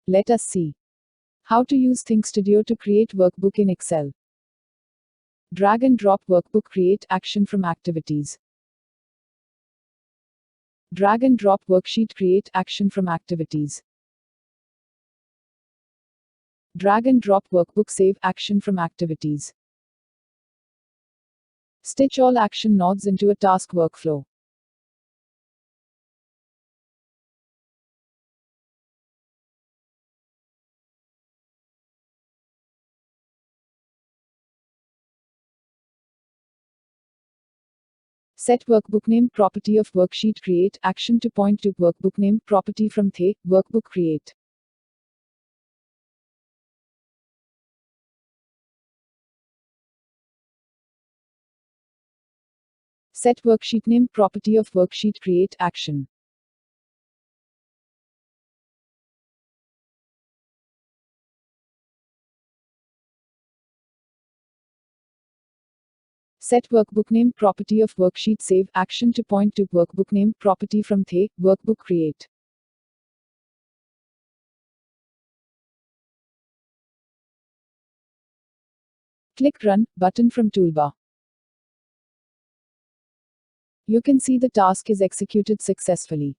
Let us see how to use ThinkStudio to create workbook in Excel. Drag and drop Workbook Create action from Activities. Drag and drop Worksheet Create action from Activities. Drag and drop Workbook Save action from Activities. Stitch all action nodes into a task workflow. Set workbook name property of Worksheet Create action to point to workbook name property from Workbook Create. Set worksheet name property of Worksheet Create action. Set workbook name property of Worksheet Save action to point to workbook name property from Workbook Create. Click Run button from toolbar. You can see the task is executed successfully.